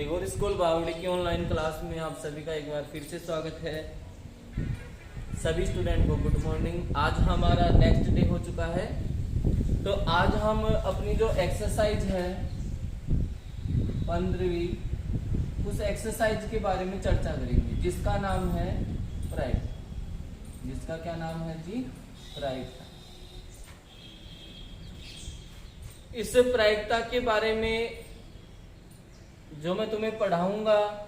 Tagore school बावड़ी की online class में आप सभी का एक बार फिर से स्वागत है। सभी स्टूडेंट को गुड मॉर्निंग। आज हमारा नेक्स्ट डे हो चुका है, तो आज हम अपनी जो एक्सरसाइज है 15वीं, उस एक्सरसाइज के बारे में चर्चा करेंगे जिसका नाम है प्रायिकता। जिसका क्या नाम है जी? प्रायिकता। इस प्रायिकता के बारे में जो मैं तुम्हें पढ़ाऊंगा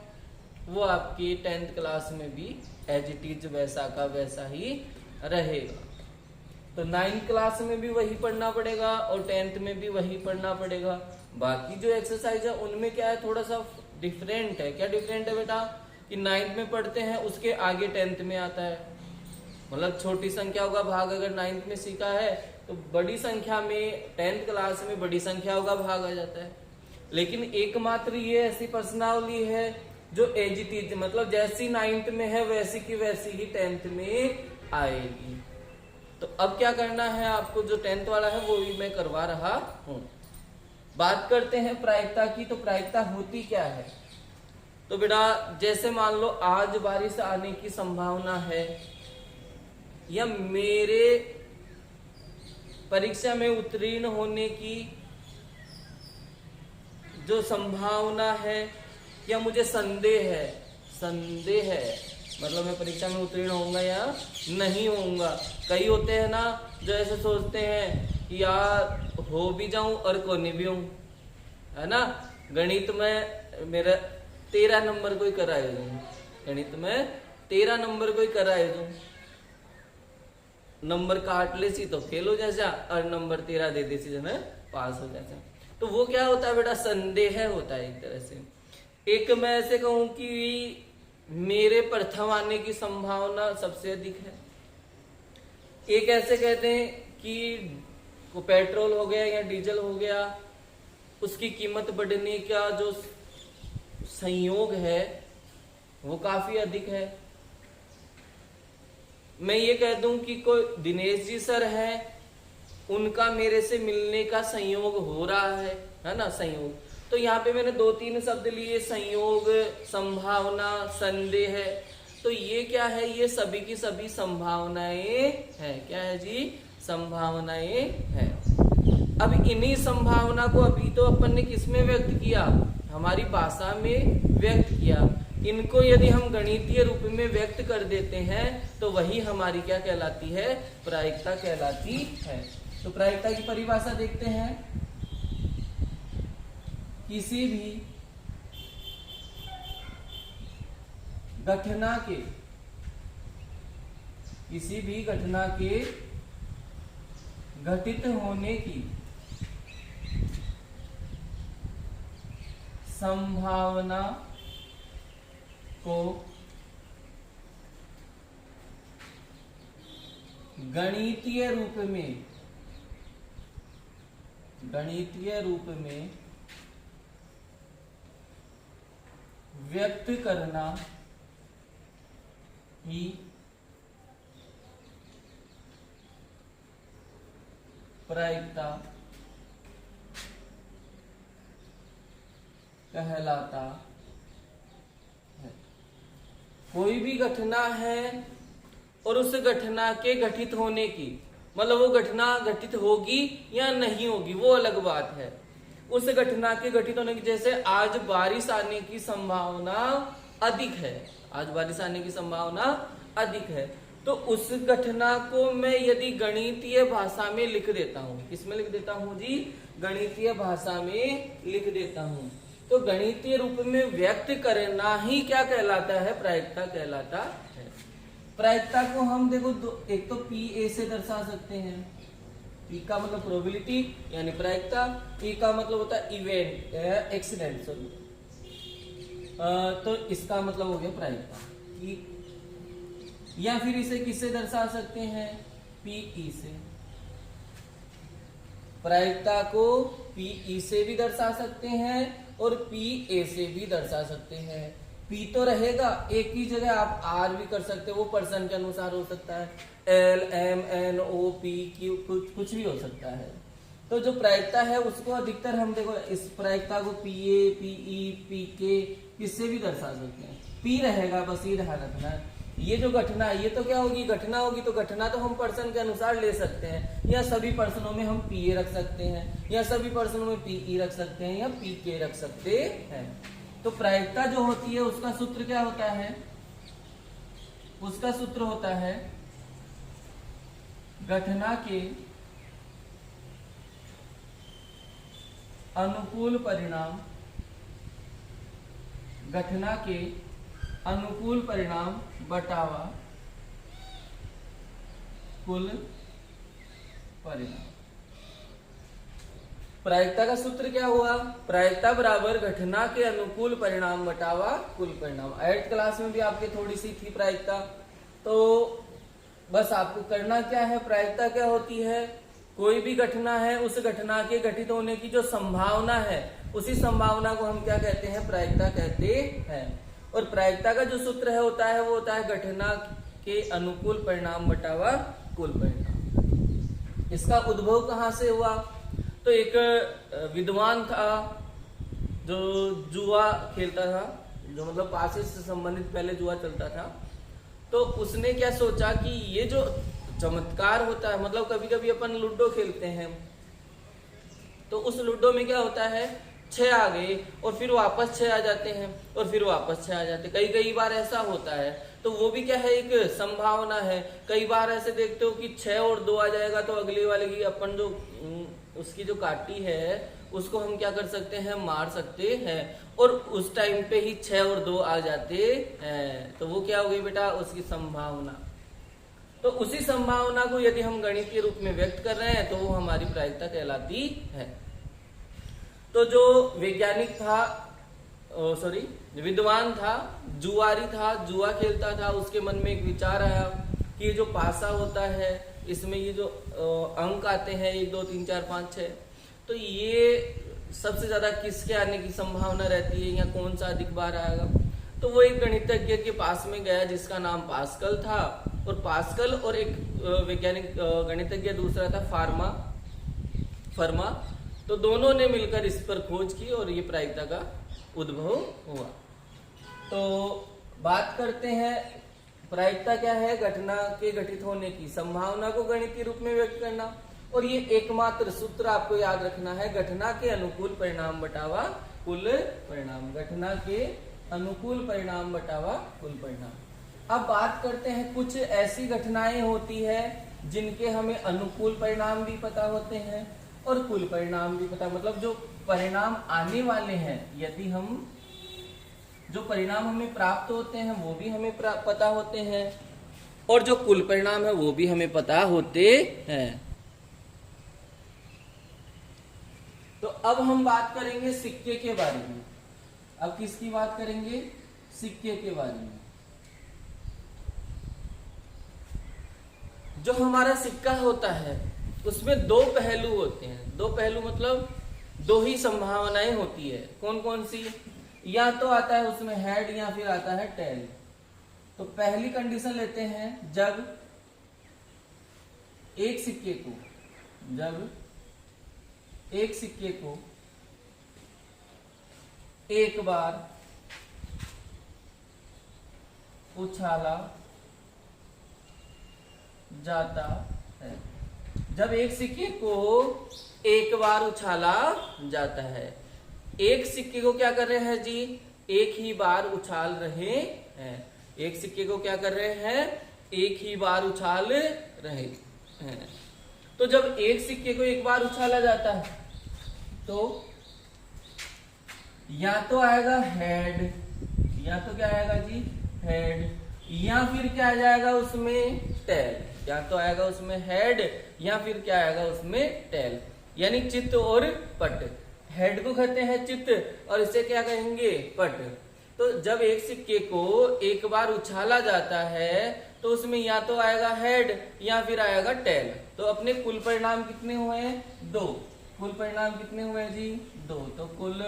वो आपकी 10th क्लास में भी एज इट इज वैसा का वैसा ही रहेगा। तो 9th क्लास में भी वही पढ़ना पड़ेगा और 10th में भी वही पढ़ना पड़ेगा। बाकी जो एक्सरसाइज है उनमें क्या है, थोड़ा सा डिफरेंट है। क्या डिफरेंट है बेटा? कि 9th में पढ़ते हैं उसके आगे 10th में आता है। मतलब छोटी संख्या का भाग अगर 9th में सीखा है तो बड़ी संख्या में 10th क्लास में बड़ी संख्या का भाग आ जाता है। लेकिन एकमात्र ये ऐसी पर्सनावली है जो एज इट इज, मतलब जैसी 9th में है वैसी की वैसी ही 10th में आएगी। तो अब क्या करना है आपको, जो 10th वाला है वो भी मैं करवा रहा हूं। बात करते हैं प्रायिकता की। तो प्रायिकता होती क्या है? तो बेटा जैसे मान लो आज बारिश आने की संभावना है, या मेरे परीक्षा में उत्तीर्ण होने की जो संभावना है, या मुझे संदेह है मतलब मैं परीक्षा में उत्तीर्ण होऊंगा या नहीं होऊंगा। कई होते हैं ना जो ऐसे सोचते हैं कि यार हो भी जाऊं और को नहीं भी हूं, है ना। गणित में मेरा 13 नंबर कोई कराए दूं, गणित में 13 नंबर कोई कराए दूं, नंबर काट ले सी तो फेल हो जाए और नंबर 13 दे दे सी मैं पास हो जाए। तो वो क्या होता है बेटा? संदेह होता है एक तरह से। एक मैं ऐसे कहूं कि मेरे प्रथम आने की संभावना सबसे अधिक है। एक ऐसे कहते हैं कि पेट्रोल हो गया या डीजल हो गया, उसकी कीमत बढ़ने का जो संयोग है वो काफी अधिक है। मैं ये कह दूं कि कोई दिनेश जी सर है, उनका मेरे से मिलने का संयोग हो रहा है ना, संयोग। तो यहाँ पे मैंने 2-3 शब्द लिए, संयोग, संभावना, संदेह है। तो ये क्या है? ये सभी की सभी संभावनाएं हैं। क्या है जी? संभावनाएं हैं। अब इन्हीं संभावना को अभी तो अपन ने किसमें व्यक्त किया? हमारी भाषा में व्यक्त किया। इनको यदि हम गणितीय रूप में व्यक्त कर देते हैं तो वही हमारी क्या कहलाती है? प्रायिकता कहलाती है। तो प्रायिकता की परिभाषा देखते हैं। किसी भी घटना के घटित होने की संभावना को गणितीय रूप में व्यक्त करना ही प्रायिकता कहलाता है। कोई भी घटना है और उस घटना के घटित होने की, मतलब वो घटना घटित होगी या नहीं होगी वो अलग बात है। उस घटना के घटित होने की, जैसे आज बारिश आने की संभावना अधिक है, आज बारिश आने की संभावना अधिक है, तो उस घटना को मैं यदि गणितीय भाषा में लिख देता हूं, किसमें लिख देता हूं जी? गणितीय भाषा में लिख देता हूं। तो गणितीय रूप में व्यक्त करना ही क्या कहलाता है? प्रायिकता कहलाता है। प्रायिकता को हम देखो एक तो PA से दर्शा सकते हैं। P का मतलब प्रोबेबिलिटी यानी प्रायिकता, E का मतलब होता है इवेंट, एक्सीडेंट, सॉरी। तो इसका मतलब हो गया प्रायिकता। या फिर इसे किससे दर्शा सकते हैं? PE से। प्रायिकता को PE से भी दर्शा सकते हैं और PA से भी दर्शा सकते हैं। P तो रहेगा, एक ही जगह आप R भी कर सकते हो, वो पर्सन के अनुसार हो सकता है, L, M, N, O, P, Q, कुछ भी हो सकता है। तो जो प्रायिकता है उसको अधिकतर हम देखो इस प्रायिकता को पीए, पीई, पीके किससे भी दर्शा सकते हैं। पी रहेगा बस ये ध्यान रखना। ये जो घटना ये तो क्या होगी, घटना होगी, तो घटना तो हम पर्सन के अनुसार ले सकते हैं, या सभी पर्सनों में हम पीए रख सकते हैं, या सभी पर्सनों में पीई रख सकते हैं, या पीके रख सकते हैं। तो प्रायिकता जो होती है उसका सूत्र क्या होता है, उसका सूत्र होता है घटना के अनुकूल परिणाम, घटना के अनुकूल परिणाम बटावा कुल परिणाम। प्रायिकता का सूत्र क्या हुआ, प्रायिकता बराबर घटना के अनुकूल परिणाम बटावा कुल परिणाम। 8th क्लास में भी आपके थोड़ी सी थी प्रायिकता, तो बस आपको करना क्या है, प्रायिकता क्या होती है, कोई भी घटना है उस घटना के घटित होने की जो संभावना है उसी संभावना को हम क्या कहते हैं, प्रायिकता कहते हैं। और प्रायिकता का जो सूत्र है होता है वो होता है घटना के अनुकूल परिणाम बटावा कुल परिणाम। इसका उद्भव कहां से हुआ, तो एक विद्वान था जो जुआ खेलता था, जो मतलब पासे से संबंधित पहले जुआ चलता था। तो उसने क्या सोचा कि ये जो चमत्कार होता है, मतलब कभी कभी अपन लूडो खेलते हैं तो उस लूडो में क्या होता है, 6 आ गए और फिर वापस 6 आ जाते हैं और फिर वापस 6 आ जाते हैं, कई बार ऐसा होता है। तो वो भी क्या है, एक संभावना है। कई बार ऐसे देखते हो कि 6 और 2 आ जाएगा तो अगली वाले की अपन जो उसकी जो काटी है उसको हम क्या कर सकते हैं, मार सकते हैं, और उस टाइम पे ही 6 और 2 आ जाते हैं। तो वो क्या हो गई बेटा, उसकी संभावना। तो उसी संभावना को यदि हम गणित के रूप में व्यक्त कर रहे हैं तो वो हमारी प्रायिकता कहलाती है। तो जो वैज्ञानिक था, विद्वान था, जुआरी था, जुआ खेलता था, उसके मन में एक विचार आया कि ये जो पासा होता है इसमें ये जो अंक आते हैं 1 2 3 4 5 6, तो ये सबसे ज्यादा किसके आने की संभावना रहती है या कौन सा अधिक बार आएगा। तो वो एक गणितज्ञ के पास में गया जिसका नाम पास्कल था, और पास्कल और एक वैज्ञानिक गणितज्ञ दूसरा था फर्मा। तो दोनों ने मिलकर इस पर खोज की और ये प्रायिकता का उद्भव हुआ। तो बात करते हैं प्रायिकता क्या है, घटना के घटित होने की संभावना को गणित के रूप में व्यक्त करना। और ये एकमात्र सूत्र आपको याद रखना है, घटना के अनुकूल परिणाम बटावा कुल परिणाम, घटना के अनुकूल परिणाम बटावा कुल परिणाम। अब बात करते हैं, कुछ ऐसी घटनाएं होती है जिनके हमें अनुकूल परिणाम भी पता होते हैं और कुल परिणाम भी पता, मतलब जो परिणाम आने वाले हैं, यदि हम जो परिणाम हमें प्राप्त होते हैं वो भी हमें पता होते हैं, और जो कुल परिणाम है वो भी हमें पता होते हैं। तो अब हम बात करेंगे सिक्के के बारे में। अब किसकी बात करेंगे, सिक्के के बारे में। जो हमारा सिक्का होता है उसमें 2 पहलू होते हैं। 2 पहलू मतलब 2 ही संभावनाएं होती है। कौन कौन सी, या तो आता है उसमें हेड या फिर आता है टेल। तो पहली कंडीशन लेते हैं, जब एक सिक्के को एक बार उछाला जाता है, जब एक सिक्के को एक बार उछाला जाता है, एक सिक्के को क्या कर रहे हैं जी, एक ही बार उछाल रहे हैं, एक सिक्के को क्या कर रहे हैं, एक ही बार उछाल रहे हैं। तो जब एक सिक्के को एक बार उछाला जाता है तो या तो आएगा हेड, या तो क्या आएगा जी, हेड, या फिर क्या आ जाएगा उसमें टेल, या तो आएगा उसमें हेड या फिर क्या आएगा उसमें टेल, यानी चित्त और पट। हेड को कहते हैं चित्त और इसे क्या कहेंगे, पट। तो जब एक सिक्के को एक बार उछाला जाता है तो उसमें या तो आएगा हेड या फिर आएगा टेल। तो अपने कुल परिणाम कितने हुए हैं, 2। कुल परिणाम कितने हुए जी, 2। तो कुल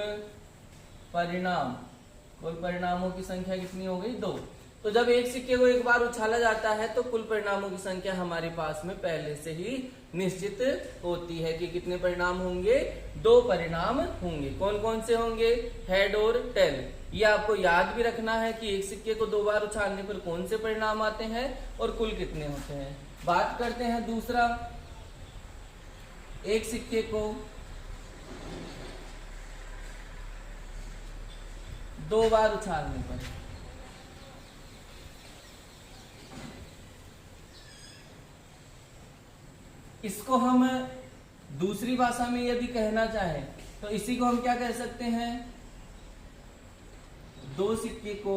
परिणामों की संख्या कितनी हो गई, 2। तो जब एक सिक्के को एक बार उछाला जाता है तो कुल परिणामों की संख्या हमारे पास में पहले से ही निश्चित होती है कि कितने परिणाम होंगे, 2 परिणाम होंगे। कौन कौन से होंगे, हेड और टेल। ये आपको याद भी रखना है कि एक सिक्के को 2 बार उछालने पर कौन से परिणाम आते हैं और कुल कितने होते हैं। बात करते हैं दूसरा, एक सिक्के को 2 बार उछालने पर इसको हम दूसरी भाषा में यदि कहना चाहें तो इसी को हम क्या कह सकते हैं, 2 सिक्के को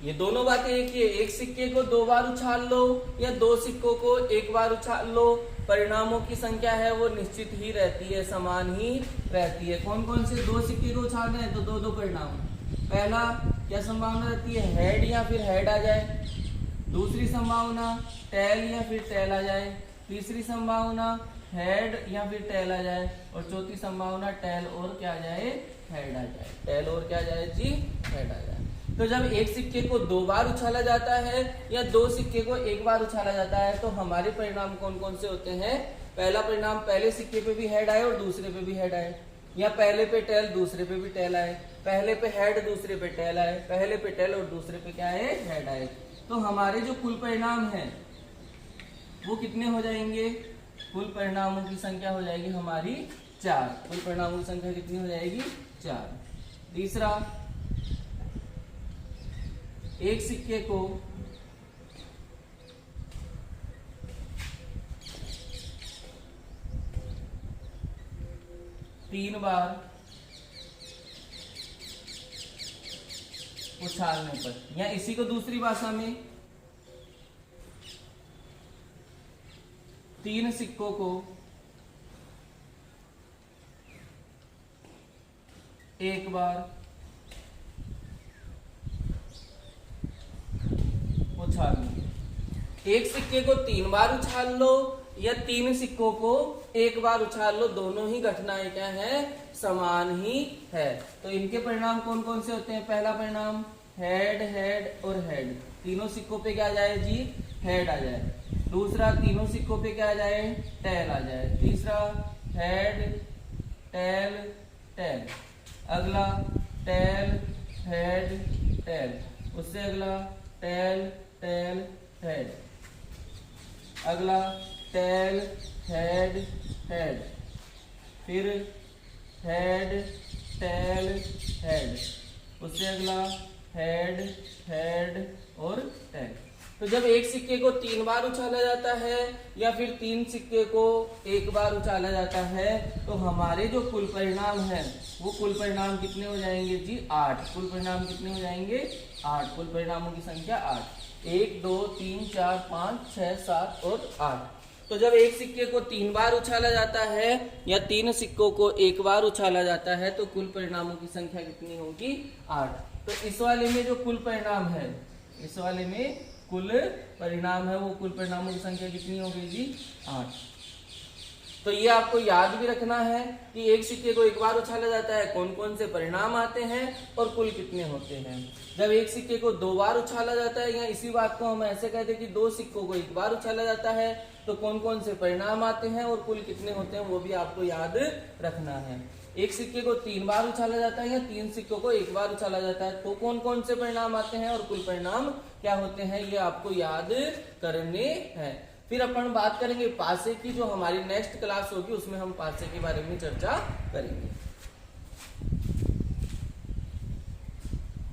ये दोनों बातें एक ही है। एक सिक्के को 2 बार उछाल लो या 2 सिक्कों को 1 बार उछाल लो, परिणामों की संख्या है वो निश्चित ही रहती है, समान ही रहती है। कौन कौन से 2 सिक्के को उछालना है तो 2 परिणाम। पहला क्या संभावना रहती है, हेड या फिर हेड आ जाए। दूसरी संभावना टेल या फिर टेल आ जाए। तीसरी संभावना हेड या फिर टेल आ जाए। और चौथी संभावना टेल और क्या आ जाए, हेड आ जाए। टेल और क्या आ जाए जी, हेड आ जाए। तो जब एक सिक्के को 2 बार उछाला जाता है या 2 सिक्के को 1 बार उछाला जाता है तो हमारे परिणाम कौन कौन से होते हैं। पहला परिणाम, पहले सिक्के पे भी हेड आए और दूसरे पे भी हेड आए, या पहले पे टेल दूसरे पे भी टेल आए, पहले पे हेड दूसरे पे टेल आए, पहले पे टेल और दूसरे पे क्या है, हेड आए। तो हमारे जो कुल परिणाम है वो कितने हो जाएंगे, कुल परिणामों की संख्या हो जाएगी हमारी 4। कुल परिणामों की संख्या कितनी हो जाएगी, 4। तीसरा, एक सिक्के को 3 बार उछालने पर, या इसी को दूसरी भाषा में 3 सिक्कों को 1 बार उछालने। एक सिक्के को 3 बार उछाल लो या 3 सिक्कों को 1 बार उछाल लो, दोनों ही घटनाएं क्या है, समान ही है। तो इनके परिणाम कौन कौन से होते हैं। पहला परिणाम हेड, हेड और हेड, तीनों सिक्कों पे क्या आ जाए जी, हेड आ जाए। दूसरा, तीनों सिक्कों पे क्या आ जाए, टेल आ जाए। तीसरा, हेड टेल टेल। अगला टेल हेड टेल। उससे अगला टेल टेल हेड। अगला टेल हेड हेड। फिर हेड टेल हेड। उससे अगला हेड हेड और टेल। तो जब एक सिक्के को 3 बार उछाला जाता है या फिर 3 सिक्के को 1 बार उछाला जाता है तो हमारे जो कुल परिणाम है वो कुल परिणाम कितने हो जाएंगे जी, 8। कुल परिणाम कितने हो जाएंगे, 8। कुल परिणामों की संख्या 8। 1 2 3 4 5 6 7 और 8। तो जब एक सिक्के को 3 बार उछाला जाता है या 3 सिक्कों को 1 बार उछाला जाता है तो कुल परिणामों की संख्या कितनी होगी, 8। तो इस वाले में जो कुल परिणाम है, इस वाले में कुल परिणाम है वो कुल परिणामों की संख्या कितनी होगी जी, 8। तो ये आपको याद भी रखना है कि एक सिक्के को 1 बार उछाला जाता है, कौन कौन से परिणाम आते हैं और कुल कितने होते हैं। जब एक सिक्के को 2 बार उछाला जाता है या इसी बात को हम ऐसे कहते हैं कि 2 सिक्कों को 1 बार उछाला जाता है तो कौन कौन से परिणाम आते हैं और कुल कितने होते हैं वो भी आपको याद रखना है। एक सिक्के को 3 बार उछाला जाता है या 3 सिक्कों को 1 बार उछाला जाता है तो कौन कौन से परिणाम आते हैं और कुल परिणाम क्या होते हैं, ये आपको याद करने हैं। फिर अपन बात करेंगे पासे की, जो हमारी नेक्स्ट क्लास होगी उसमें हम पासे के बारे में चर्चा करेंगे।